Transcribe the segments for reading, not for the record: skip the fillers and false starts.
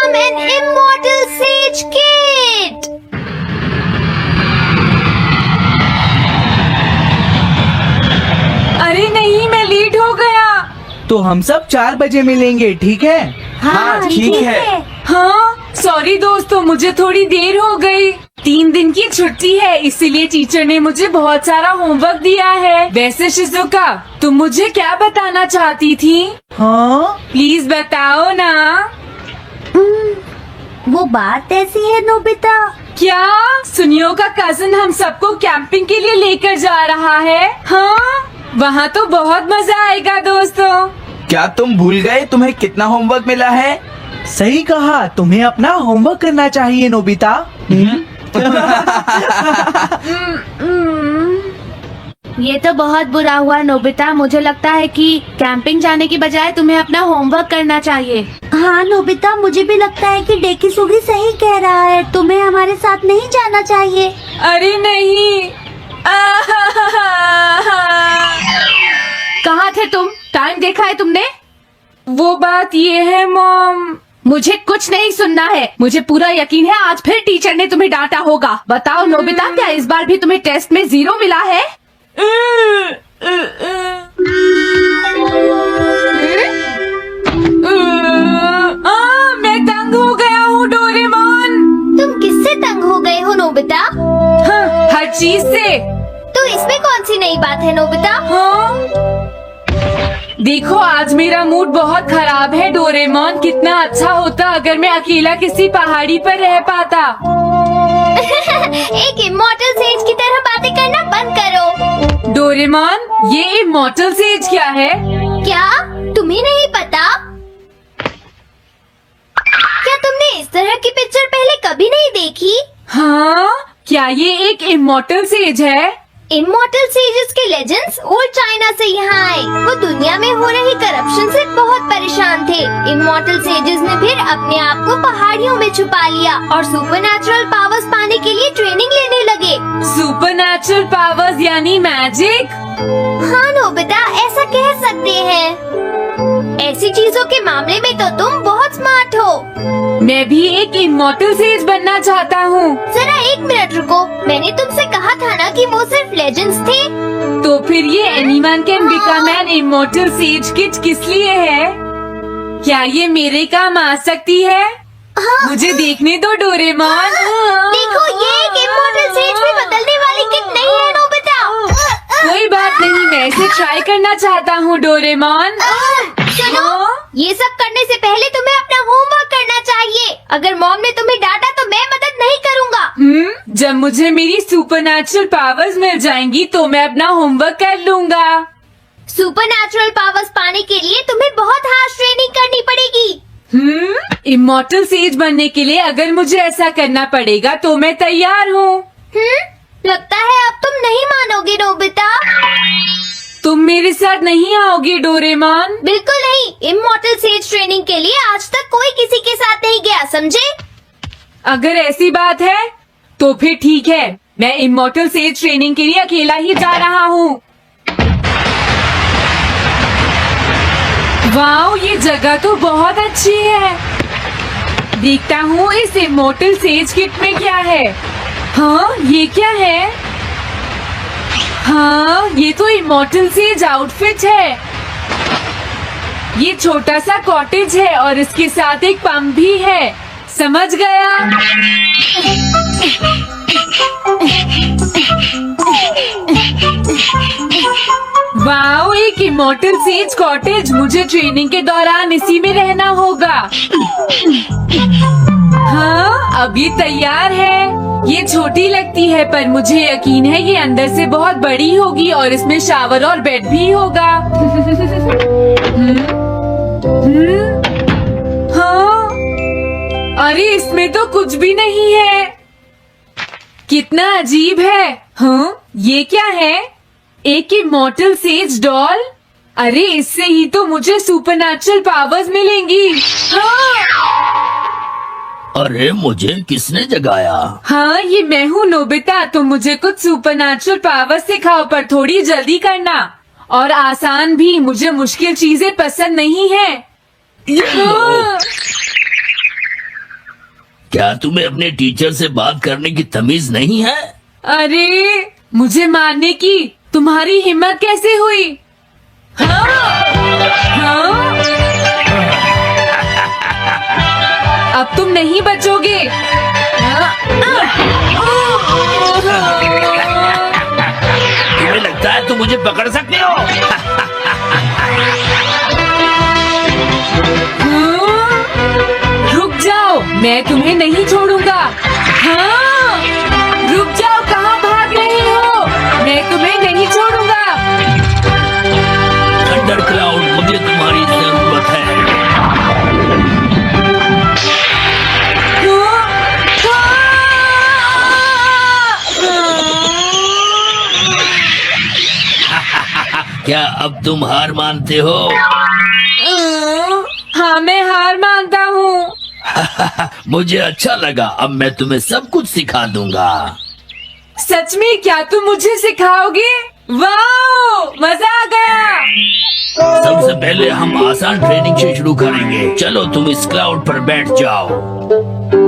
become an immortal sage kid. अरे नहीं, मैं लेट हो गया। तो हम सब 4 बजे मिलेंगे, ठीक है? हाँ ठीक है। हाँ सॉरी दोस्तों, मुझे थोड़ी देर हो गई। 3 दिन की छुट्टी है, इसीलिए टीचर ने मुझे बहुत सारा होमवर्क दिया है। वैसे शिजुका, तुम मुझे क्या बताना चाहती थी? हाँ, प्लीज बताओ ना। वो बात ऐसी है नोबिता। क्या सुनियो का कजिन हम सबको कैंपिंग के लिए लेकर जा रहा है? हाँ, वहाँ तो बहुत मजा आएगा दोस्तों। क्या तुम भूल गए तुम्हें कितना होमवर्क मिला है? सही कहा, तुम्हें अपना होमवर्क करना चाहिए नोबिता। ये तो बहुत बुरा हुआ नोबिता। मुझे लगता है कि कैंपिंग जाने की बजाय तुम्हें अपना होमवर्क करना चाहिए। हाँ नोबिता, मुझे भी लगता है कि डेकिसुगी सही कह रहा है। तुम्हें हमारे साथ नहीं जाना चाहिए। अरे नहीं। कहाँ थे तुम? टाइम देखा है तुमने? वो बात ये है मॉम। मुझे कुछ नहीं सुनना है। मुझे पूरा यकीन है आज फिर टीचर ने तुम्हें डांटा होगा। बताओ नोबिता, क्या इस बार भी तुम्हें टेस्ट में 0 मिला है? मैं तंग हो गया हूँ डोरेमोन। तुम किससे तंग हो गए हो नोबिता? हाँ, हर चीज से। तो इसमें कौन सी नई बात है नोबिता? हाँ देखो, आज मेरा मूड बहुत खराब है डोरेमोन। कितना अच्छा होता अगर मैं अकेला किसी पहाड़ी पर रह पाता। एक इमॉर्टल सेज की तरह बातें करना बंद करो। डोरेमोन, ये इमॉर्टल सेज क्या है? क्या तुम्हें नहीं पता? क्या तुमने इस तरह की पिक्चर पहले कभी नहीं देखी? हाँ, क्या ये एक इमॉर्टल सेज है? इमॉर्टल सेजेस के लेजेंड्स ओल्ड चाइना से यहाँ आए। वो दुनिया में हो रही करप्शन से बहुत परेशान थे। इमॉर्टल सेजेस ने फिर अपने आप को पहाड़ियों में छुपा लिया और सुपरनैचुरल पावर्स पाने के लिए ट्रेनिंग लेने लगे। सुपरनैचुरल पावर्स यानी मैजिक? हाँ नोबिता, ऐसा कह सकते हैं। ऐसी चीजों के मामले में तो तुम बहुत स्मार्ट हो। मैं भी एक इमॉर्टल सेज बनना चाहता हूँ। जरा 1 मिनट रुको। मैंने तुमसे कहा था ना कि वो सिर्फ लेजेंड्स थे। तो फिर ये anyone can become an immortal says kit किस लिए है? क्या ये मेरे काम आ सकती है? हाँ। मुझे देखने दो डोरेमोन। देखो, ये एक इमॉर्टल सेज में बदलने वाली किट नहीं है नोबिता। कोई बात नहीं, मैं इसे ट्राई करना चाहता हूँ डोरेमोन। सुनो, ये सब करने से पहले तुम्हें अपना होमवर्क करना चाहिए। अगर मॉम ने तुम्हें डांटा तो मैं मदद नहीं करूँगा। जब मुझे मेरी सुपरनैचुरल पावर्स मिल जाएंगी तो मैं अपना होमवर्क कर लूँगा। सुपरनैचुरल पावर्स पाने के लिए तुम्हें बहुत हार्श ट्रेनिंग करनी पड़ेगी। इमॉर्टल सेज बनने के लिए अगर मुझे ऐसा करना पड़ेगा तो मैं तैयार हूँ। लगता है अब तुम नहीं मानोगे नोबिता। तुम मेरे साथ नहीं आओगे डोरेमोन? बिल्कुल नहीं। इमॉर्टल सेज ट्रेनिंग के लिए आज तक कोई किसी के साथ नहीं गया, समझे? अगर ऐसी बात है तो फिर ठीक है, मैं इमॉर्टल सेज ट्रेनिंग के लिए अकेला ही जा रहा हूँ। वाओ, ये जगह तो बहुत अच्छी है। देखता हूँ इस इमॉर्टल सेज किट में क्या है। हाँ, ये क्या है? हाँ, ये तो इमॉर्टल सेज आउटफिट है। ये छोटा सा कॉटेज है और इसके साथ एक पंप भी है। समझ गया। वाओ, एक इमॉर्टल सेज कॉटेज। मुझे ट्रेनिंग के दौरान इसी में रहना होगा। हाँ, अब ये तैयार है। ये छोटी लगती है पर मुझे यकीन है ये अंदर से बहुत बड़ी होगी और इसमें शावर और बेड भी होगा। हाँ, अरे इसमें तो कुछ भी नहीं है। कितना अजीब है। हाँ, ये क्या है? एक इमॉर्टल सेज डॉल। अरे इससे ही तो मुझे सुपरनैचुरल पावर्स मिलेंगी। हाँ। अरे मुझे किसने जगाया? हाँ, ये मैं हूँ नोबिता। तुम मुझे कुछ सुपरनैचुरल पावर्स सिखाओ पर थोड़ी जल्दी करना और आसान भी। मुझे मुश्किल चीजें पसंद नहीं है। हाँ। क्या तुम्हें अपने टीचर से बात करने की तमीज नहीं है? अरे मुझे मारने की तुम्हारी हिम्मत कैसे हुई? हाँ? हाँ? अब तुम नहीं बचोगे। तुम्हें लगता है तुम मुझे पकड़ सकते हो? रुक जाओ, मैं तुम्हें नहीं छोड़ूंगा। हाँ, रुक जाओ, कहाँ भाग रहे हो? मैं तुम्हें नहीं छोड़ूंगा। थंडर क्लाउड, मुझे तुम्हारी जरूरत है। क्या अब तुम हार मानते हो? हाँ, मैं हार मानता हूँ। मुझे अच्छा लगा, अब मैं तुम्हें सब कुछ सिखा दूंगा। सच में? क्या तुम मुझे सिखाओगे? वाह, मजा आ गया। सबसे पहले हम आसान ट्रेनिंग से शुरू करेंगे। चलो तुम इस क्लाउड पर बैठ जाओ।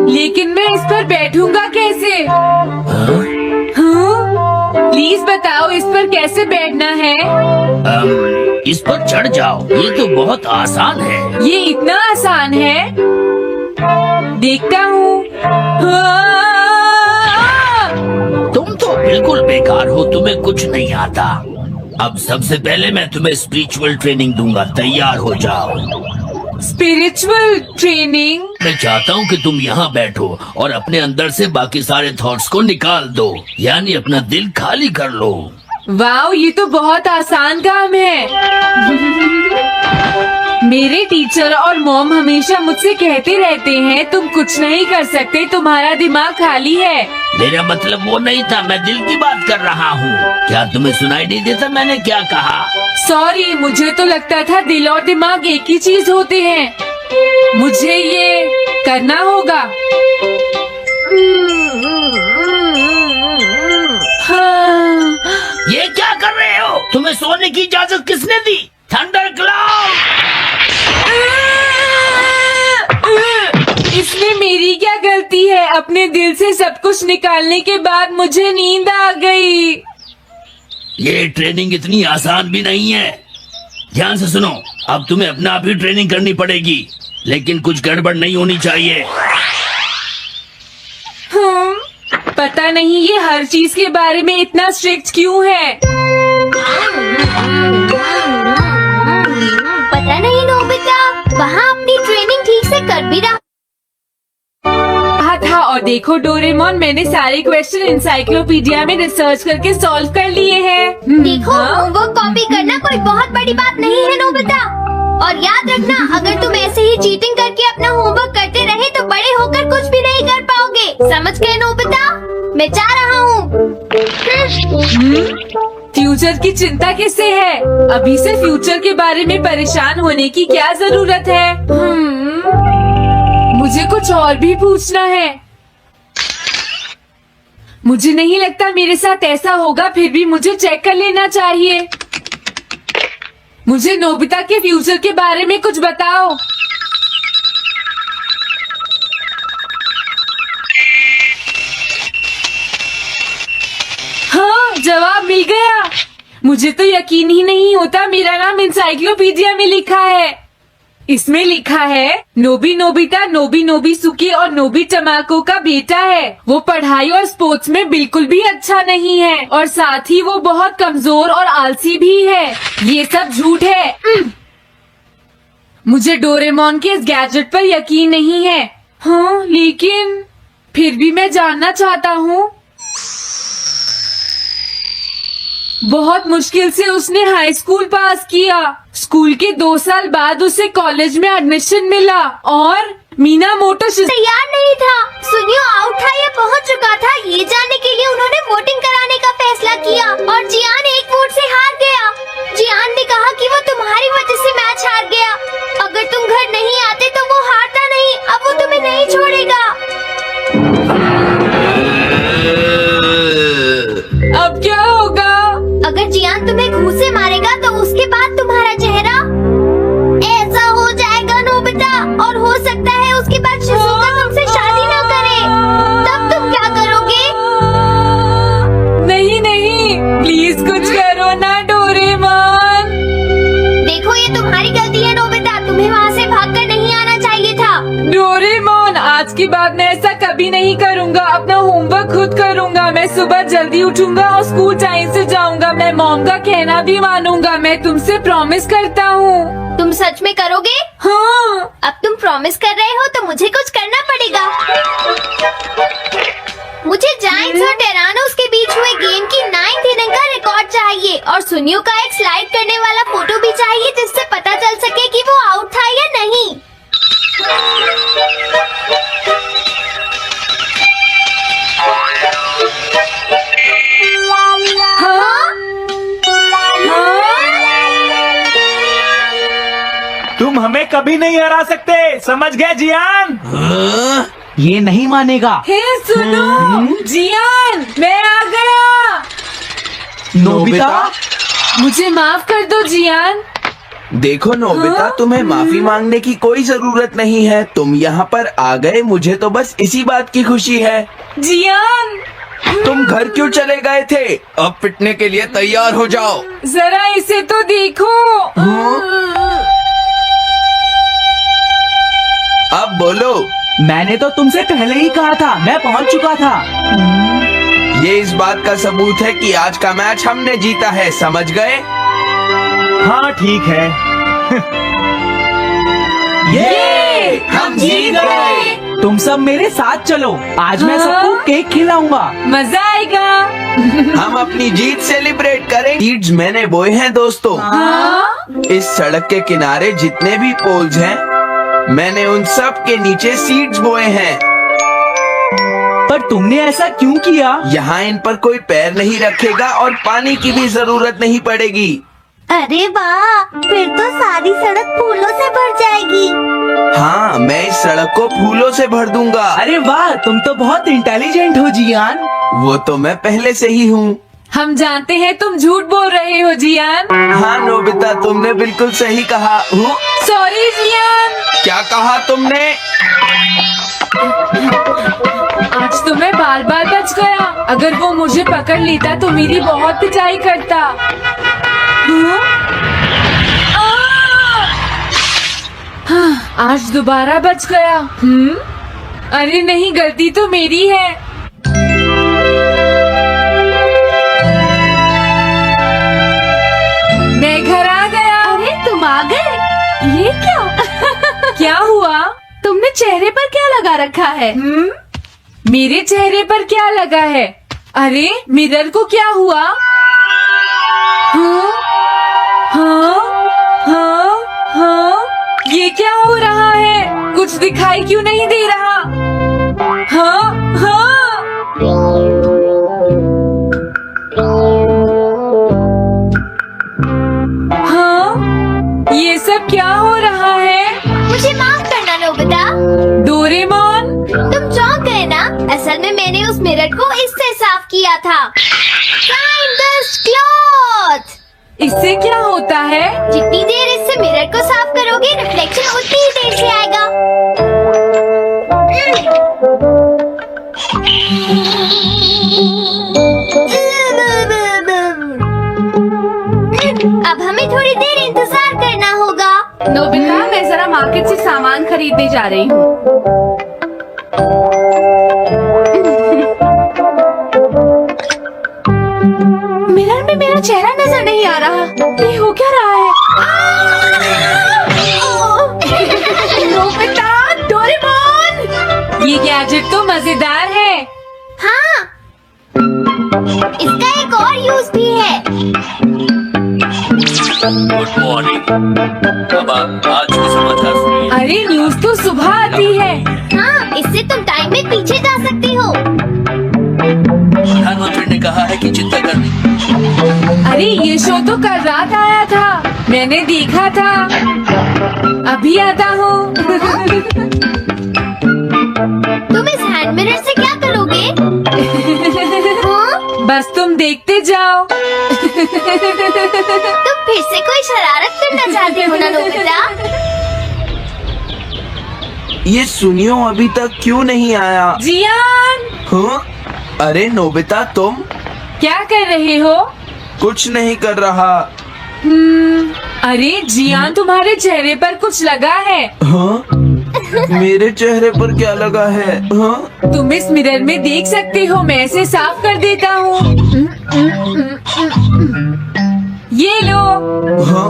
लेकिन मैं इस पर बैठूंगा कैसे? हाँ? प्लीज बताओ, इस पर कैसे बैठना है? इस पर चढ़ जाओ, ये तो बहुत आसान है। ये इतना आसान है? देखता हूँ। तुम तो बिल्कुल बेकार हो, तुम्हें कुछ नहीं आता। अब सबसे पहले मैं तुम्हें स्पिरिचुअल ट्रेनिंग दूंगा, तैयार हो जाओ। Spiritual training? मैं चाहता हूँ कि तुम यहाँ बैठो और अपने अंदर से बाकी सारे थॉट्स को निकाल दो, यानी अपना दिल खाली कर लो। वाह, ये तो बहुत आसान काम है। मेरे टीचर और मॉम हमेशा मुझसे कहते रहते हैं, तुम कुछ नहीं कर सकते, तुम्हारा दिमाग खाली है। मेरा मतलब वो नहीं था, मैं दिल की बात कर रहा हूँ। क्या तुम्हें सुनाई नहीं देता मैंने क्या कहा? सॉरी, मुझे तो लगता था दिल और दिमाग एक ही चीज होते हैं। मुझे ये करना होगा। हाँ। ये क्या कर रहे हो? तुम्हें सोने की इजाजत किसने दी? Thunder cloud! इसमें मेरी क्या गलती है? अपने दिल से सब कुछ निकालने के बाद मुझे नींद आ गई। ये ट्रेनिंग इतनी आसान भी नहीं है। ध्यान से सुनो, अब तुम्हें अपने आप ही ट्रेनिंग करनी पड़ेगी, लेकिन कुछ गड़बड़ नहीं होनी चाहिए। पता नहीं ये हर चीज के बारे में इतना स्ट्रिक्ट क्यों है। पता नहीं नोबिता वहाँ अपनी ट्रेनिंग ठीक से कर भी रहा था। और देखो डोरेमोन, मैंने सारे क्वेश्चन इंसाइक्लोपीडिया में रिसर्च करके सॉल्व कर लिए हैं। देखो, होमवर्क कॉपी करना कोई बहुत बड़ी बात नहीं है नोबिता। और याद रखना, अगर तुम ऐसे ही चीटिंग करके अपना होमवर्क करते रहे तो बड़े होकर कुछ भी नहीं कर पाओगे। समझ गए नोबिता? मैं जा रहा हूँ। फ्यूचर की चिंता किससे है? अभी से फ्यूचर के बारे में परेशान होने की क्या जरूरत है? मुझे कुछ और भी पूछना है। मुझे नहीं लगता मेरे साथ ऐसा होगा, फिर भी मुझे चेक कर लेना चाहिए। मुझे नोबिता के फ्यूचर के बारे में कुछ बताओ। हाँ, जवाब मिल गया। मुझे तो यकीन ही नहीं होता, मेरा नाम इंसाइक्लोपीडिया में लिखा है। इसमें लिखा है नोबी नोबिता नोबी नोबिसुकी और नोबी टमाको का बेटा है। वो पढ़ाई और स्पोर्ट्स में बिल्कुल भी अच्छा नहीं है और साथ ही वो बहुत कमजोर और आलसी भी है। ये सब झूठ है। मुझे डोरेमोन के इस गैजेट पर यकीन नहीं है। हाँ, लेकिन फिर भी मैं जानना चाहता हूँ। बहुत मुश्किल से उसने हाई स्कूल पास किया। स्कूल के 2 साल बाद उसे कॉलेज में एडमिशन मिला और मीनामोटो तैयार नहीं था। सुनियो आउट था या पहुंच चुका था, ये जानने के लिए उन्होंने वोटिंग कराने का फैसला किया और जियान एक वोट से हार गया। जियान ने कहा कि वो तुम्हारी वजह से मैच हार गया। अगर तुम घर नहीं आते तो वो हारता नहीं। अब वो तुम्हें नहीं छोड़ेगा। अब क्या होगा? अगर जियान तुम्हें घूंसे मारेगा तो उसके बाद तुम्हारा चेहरा ऐसा हो जाएगा नोबिता, और हो सकता है उसके बाद शिज़ुका तुमसे शादी न करे। आज के बाद मैं ऐसा कभी नहीं करूँगा। अपना होमवर्क खुद करूँगा। मैं सुबह जल्दी उठूंगा और स्कूल टाइम से जाऊँगा। मैं मॉम का कहना भी मानूंगा। मैं तुमसे प्रॉमिस करता हूँ। तुम सच में करोगे? हाँ। अब तुम प्रॉमिस कर रहे हो तो मुझे कुछ करना पड़ेगा। मुझे जायंट्स और टेरानोस के बीच हुए गेम की 9th इनिंग का रिकॉर्ड चाहिए और सुनियो का एक स्लाइड करने वाला फोटो भी चाहिए जिससे पता चल सके कि वो आउट था या नहीं। तुम हमें कभी नहीं हरा सकते, समझ गए जियान? ये नहीं मानेगा। हे सुनो जियान, मैं आ गया। नोबिता, मुझे माफ कर दो जियान। देखो नोबिता, तुम्हें माफी मांगने की कोई जरूरत नहीं है। तुम यहाँ पर आ गए, मुझे तो बस इसी बात की खुशी है। जियान, तुम घर क्यों चले गए थे? अब पिटने के लिए तैयार हो जाओ। जरा इसे तो देखो। अब बोलो। मैंने तो तुमसे पहले ही कहा था, मैं पहुंच चुका था। ये इस बात का सबूत है कि आज का मैच हमने जीता है, समझ गए? हाँ ठीक है। ये हम जीत गए। तुम सब मेरे साथ चलो, आज मैं सबको केक खिलाऊंगा। मजा आएगा। हम अपनी जीत सेलिब्रेट करें। सीड्स मैंने बोए हैं दोस्तों। इस सड़क के किनारे जितने भी पोल्स हैं, मैंने उन सब के नीचे सीड्स बोए हैं। पर तुमने ऐसा क्यों किया? यहाँ इन पर कोई पैर नहीं रखेगा और पानी की भी जरूरत नहीं पड़ेगी। अरे वाह, फिर तो सारी सड़क फूलों से भर जाएगी। हाँ, मैं इस सड़क को फूलों से भर दूंगा। अरे वाह, तुम तो बहुत इंटेलिजेंट हो जियान। वो तो मैं पहले से ही हूँ। हम जानते हैं तुम झूठ बोल रहे हो जियान। हाँ नोबिता, तुमने बिल्कुल सही कहा। Sorry Gian. क्या कहा तुमने? आज तो मैं बार बार बच गया। अगर वो मुझे पकड़ लेता तो मेरी बहुत पिटाई करता। आज दोबारा बच गया। अरे नहीं, गलती तो मेरी है। मैं घर आ गया। अरे तुम आ गए? ये क्या? क्या हुआ? तुमने चेहरे पर क्या लगा रखा है? मेरे चेहरे पर क्या लगा है? अरे मिरर को क्या हुआ? हाँ, हाँ, हाँ, हाँ, ये क्या हो रहा है? कुछ दिखाई क्यों नहीं दे रहा? हाँ, हाँ, हाँ, ये सब क्या हो रहा है? मुझे माफ करना नोबिता। डोरेमोन, तुम चौंक गए ना? असल में मैंने उस मिरर को इससे साफ किया था। Find this cloth। इससे क्या होता है? जितनी देर इससे मिरर को साफ करोगे, रिफ्लेक्शन उतनी ही देर से आएगा। अब हमें थोड़ी देर इंतजार करना होगा। नोबिता, मैं जरा मार्केट से सामान खरीदने जा रही हूँ। मिरर में मेरा चेहरा नजर नहीं आ रहा। ये हो क्या रहा है? Nobita, Doraemon. ये गैजेट तो मजेदार है। हाँ, इसका एक और यूज भी है। Good morning. अब आज के समाचार सुनिए। अरे न्यूज तो सुबह आती है। हाँ, इससे तुम टाइम में पीछे जा सकती हो। प्रधानमंत्री ने कहा है कि चिंता करनी। अरे ये शो तो कल रात आया था, मैंने देखा था। अभी आता हूँ। तुम इस हैंड मिरर से क्या करोगे? हाँ? बस तुम देखते जाओ। तुम फिर से कोई शरारत करना चाहते हो ना नोबिता? ये सुनियो अभी तक क्यों नहीं आया? जियान, हाँ? अरे नोबिता, तुम क्या कर रहे हो? कुछ नहीं कर रहा। अरे जियान, तुम्हारे चेहरे पर कुछ लगा है। हाँ? मेरे चेहरे पर क्या लगा है? हाँ? तुम इस मिरर में देख सकते हो, मैं इसे साफ कर देता हूँ। ये लो। हाँ?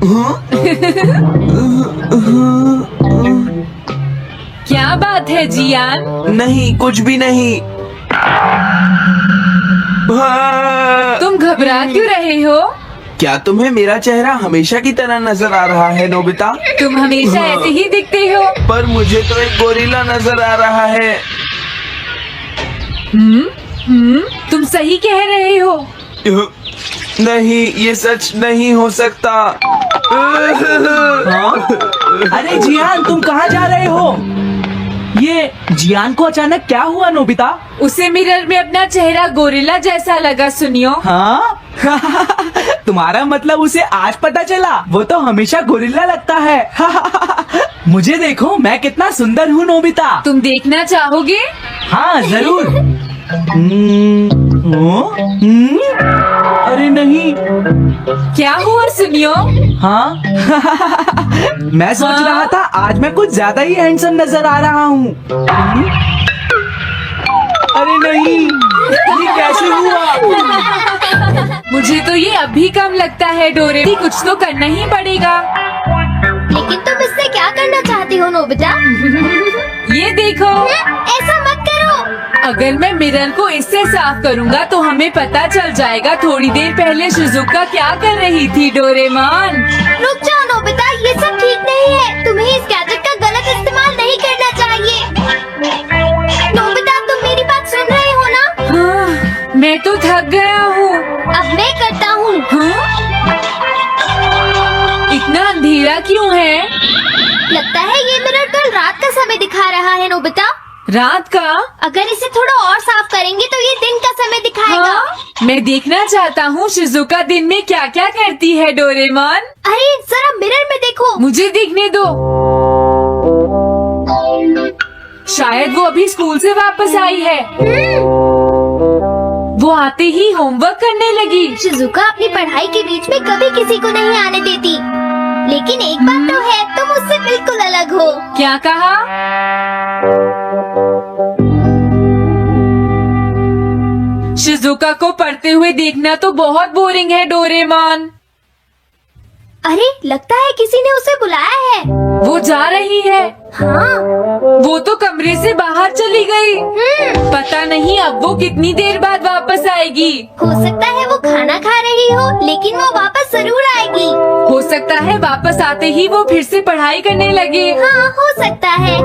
हाँ? क्या बात है जियान? नहीं, कुछ भी नहीं। हाँ। तुम घबरा क्यों रहे हो? क्या तुम्हें मेरा चेहरा हमेशा की तरह नजर आ रहा है नोबिता? तुम हमेशा ऐसे ही दिखते हो। पर मुझे तो एक गोरिल्ला नजर आ रहा है। तुम सही कह रहे हो। नहीं, ये सच नहीं हो सकता। हाँ? अरे जियान, तुम कहाँ जा रहे हो? ये जियान को अचानक क्या हुआ नोबिता? उसे मिरर में अपना चेहरा गोरिल्ला जैसा लगा, सुनियो। हाँ? तुम्हारा मतलब उसे आज पता चला? वो तो हमेशा गोरिल्ला लगता है। मुझे देखो, मैं कितना सुंदर हूँ नोबिता। तुम देखना चाहोगे? हाँ जरूर। अरे नहीं। क्या हुआ सुनियो? हाँ? मैं सोच रहा था आज मैं कुछ ज्यादा ही हैंडसम नजर आ रहा हूँ। अरे नहीं, ये कैसे हुआ? मुझे तो ये अभी कम लगता है डोरे, कुछ तो करना ही पड़ेगा। लेकिन तुम इससे क्या करना चाहती हो नोबिता? ये देखो, ऐसा मत करो। अगर मैं मिरर को इससे साफ करूंगा तो हमें पता चल जाएगा थोड़ी देर पहले शिजुका क्या कर रही थी। डोरेमोन, रुक जाओ नोबिता, ये सब ठीक नहीं है। तुम्हें इस गैजेट का गलत इस्तेमाल नहीं करना चाहिए। नोबिता, तुम मेरी बात सुन रहे हो ना? मैं तो थक गया हूँ। अब मैं करता हूँ। इतना अंधेरा क्यों है? लगता है ये मिरर कल रात का समय दिखा रहा है नोबिता। रात का? अगर इसे थोड़ा और साफ करेंगे तो ये दिन का समय दिखाएगा। हाँ? मैं देखना चाहता हूँ शिजुका दिन में क्या क्या करती है। डोरेमोन, अरे जरा मिरर में देखो। मुझे देखने दो। शायद वो अभी स्कूल से वापस आई है। वो आते ही होमवर्क करने लगी। शिजुका अपनी पढ़ाई के बीच में कभी किसी को नहीं आने देती। लेकिन एक बात तो है, तुम उससे बिल्कुल अलग हो। क्या कहा? शिजुका को पढ़ते हुए देखना तो बहुत बोरिंग है डोरेमोन। अरे लगता है किसी ने उसे बुलाया है। वो जा रही है। हाँ। वो तो कमरे से बाहर चली गई। पता नहीं अब वो कितनी देर बाद वापस आएगी। हो सकता है वो खाना खा रही हो, लेकिन वो वापस जरूर आएगी। हो सकता है वापस आते ही वो फिर से पढ़ाई करने लगे। हाँ, हो सकता है।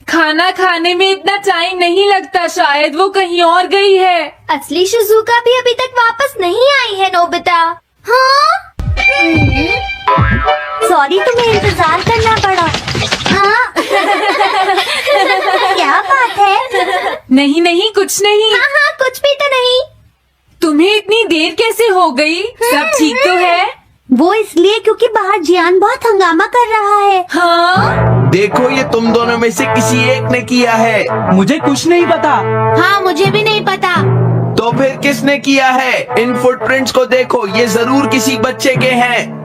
खाना खाने में इतना टाइम नहीं लगता, शायद वो कहीं और गई है। असली शिजुका भी अभी तक वापस नहीं आई है नोबिता। हाँ? सॉरी, तुम्हें इंतजार करना पड़ा। हाँ? क्या बात है? नहीं नहीं, कुछ नहीं। हाँ हाँ, कुछ भी तो नहीं। तुम्हें इतनी देर कैसे हो गई? सब ठीक तो है? वो इसलिए क्योंकि बाहर जियान बहुत हंगामा कर रहा है। हाँ? देखो, ये तुम दोनों में से किसी एक ने किया है। मुझे कुछ नहीं पता। हाँ, मुझे भी नहीं पता। तो फिर किसने किया है? इन फुटप्रिंट्स को देखो, ये जरूर किसी बच्चे के हैं।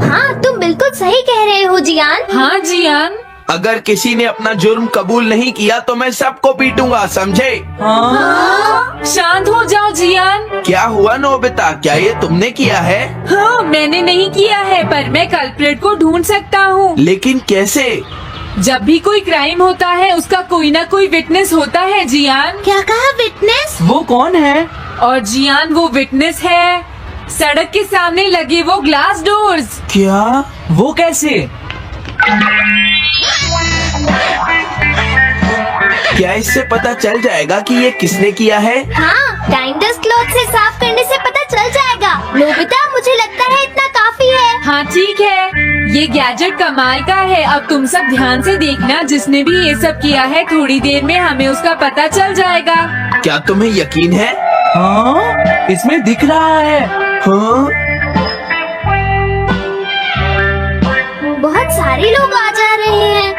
हाँ, तुम बिल्कुल सही कह रहे हो जियान। हाँ जियान। अगर किसी ने अपना जुर्म कबूल नहीं किया तो मैं सबको पीटूंगा, समझे? हाँ? शांत हो जाओ जियान। क्या हुआ नोबिता, क्या ये तुमने किया है? हाँ, मैंने नहीं किया है, पर मैं कल्प्रेट को ढूंढ सकता हूँ। लेकिन कैसे? जब भी कोई क्राइम होता है उसका कोई ना कोई विटनेस होता है जियान। क्या कहा, विटनेस? वो कौन है? और जियान वो विटनेस है सड़क के सामने लगे वो ग्लास डोर्स। क्या? वो कैसे? क्या इससे पता चल जाएगा कि ये किसने किया है? हाँ, टाइम डस्ट क्लॉथ से साफ करने से पता चल जाएगा। नोबिता, मुझे लगता है इतना काफी है। हाँ ठीक है, ये गैजेट कमाल का है। अब तुम सब ध्यान से देखना, जिसने भी ये सब किया है थोड़ी देर में हमें उसका पता चल जाएगा। क्या तुम्हें यकीन है? हाँ, इसमें दिख रहा है। हाँ? बहुत सारे लोग आ जा रहे हैं।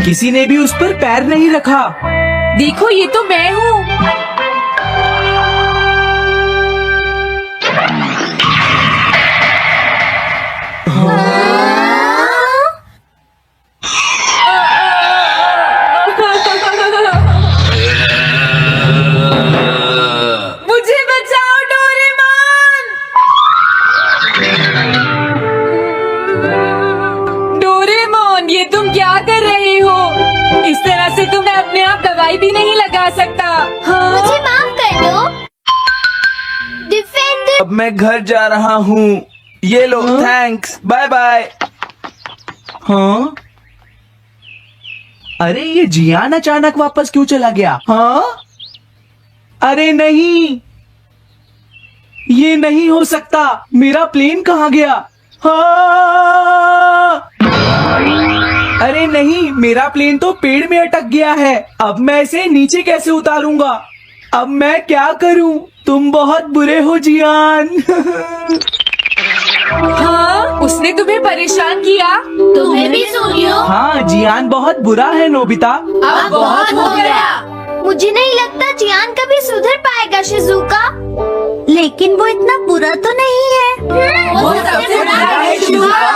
किसी ने भी उस पर पैर नहीं रखा। देखो, ये तो मैं हूँ। मुझे बचाओ डोरेमोन। डोरेमोन, ये तुम क्या कर रहे हो? इस तरह से तुम्हें अपने आप दवाई भी नहीं लगा सकता। हाँ? मुझे माफ कर दो। डिफेंडर। अब मैं घर जा रहा हूँ। ये लो, थैंक्स, बाय बाय। हाँ? अरे ये जियान अचानक वापस क्यों चला गया? हाँ? अरे नहीं, ये नहीं हो सकता। मेरा प्लेन कहाँ गया? हाँ! अरे नहीं, मेरा प्लेन तो पेड़ में अटक गया है। अब मैं इसे नीचे कैसे उतारूंगा? अब मैं क्या करूं? तुम बहुत बुरे हो जियान। हाँ? उसने तुम्हें परेशान किया? तुम्हें भी सुनियो। हाँ, जियान बहुत बुरा है नोबिता। अब बहुत हो गया। मुझे नहीं लगता जियान कभी सुधर पाएगा शिजुका। लेकिन वो इतना बुरा तो नहीं है। वो सबसे बुरा है शिजुका।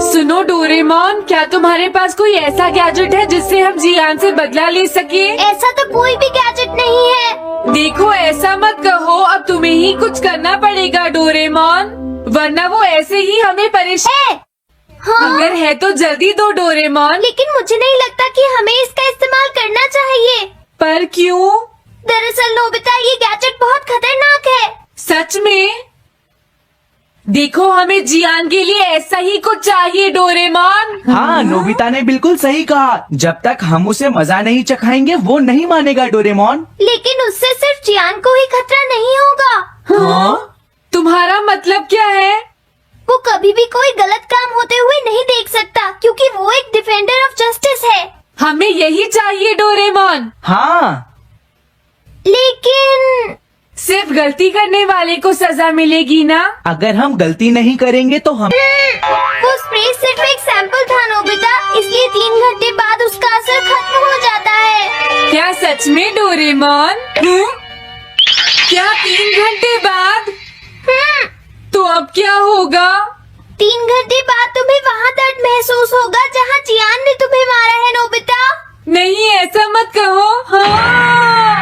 सुनो डोरेमोन, क्या तुम्हारे पास कोई ऐसा गैजेट है जिससे हम जियान से बदला ले सके? ऐसा तो कोई भी गैजेट नहीं है। देखो, ऐसा मत कहो। अब तुम्हें ही कुछ करना पड़ेगा डोरेमोन, वरना वो ऐसे ही हमें परेशान। हाँ, अगर है तो जल्दी दो डोरेमोन। लेकिन मुझे नहीं लगता कि हमें इसका इस्तेमाल करना चाहिए। पर क्यों? दरअसल नोबिता, ये गैजेट बहुत खतरनाक है। सच में? देखो, हमें जियान के लिए ऐसा ही कुछ चाहिए डोरेमोन। हाँ, नोबिता ने बिल्कुल सही कहा। जब तक हम उसे मजा नहीं चखाएंगे वो नहीं मानेगा डोरेमोन। लेकिन उससे सिर्फ जियान को ही खतरा नहीं होगा। हाँ? तुम्हारा मतलब क्या है? वो कभी भी कोई गलत काम होते हुए नहीं देख सकता, क्योंकि वो एक डिफेंडर ऑफ जस्टिस है। हमें यही चाहिए डोरेमोन। हाँ, लेकिन सिर्फ गलती करने वाले को सजा मिलेगी ना? अगर हम गलती नहीं करेंगे तो हम वो स्प्रे सिर्फ एक सैंपल था नोबिता, इसलिए 3 घंटे बाद उसका असर खत्म हो जाता है। क्या सच में डोरेमोन? क्या 3 घंटे बाद? तो अब क्या होगा? 3 घंटे बाद तुम्हें वहाँ दर्द महसूस होगा जहाँ जियान ने तुम्हें मारा है नोबिता। नहीं, ऐसा मत कहो। हाँ,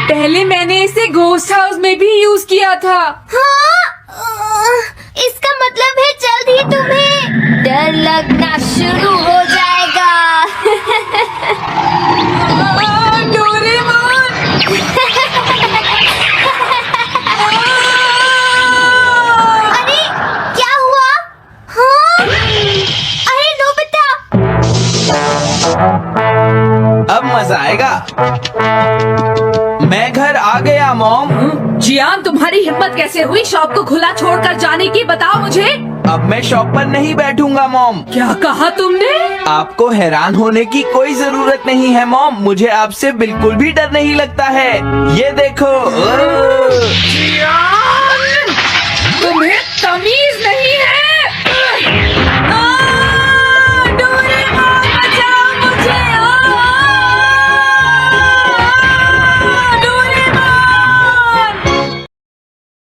पहले मैंने इसे घोस्ट हाउस में भी यूज किया था। हाँ, इसका मतलब है जल्द ही तुम्हें डर लगना शुरू हो जाएगा। डोरेमोन! अरे क्या हुआ? हाँ? अरे नोबिता! अब मजा आएगा। मैं घर आ गया मॉम। जियान, तुम्हारी हिम्मत कैसे हुई शॉप को खुला छोड़कर जाने की? बताओ मुझे। अब मैं शॉप पर नहीं बैठूंगा मॉम। क्या कहा तुमने? आपको हैरान होने की कोई जरूरत नहीं है मॉम। मुझे आपसे बिल्कुल भी डर नहीं लगता है। ये देखो।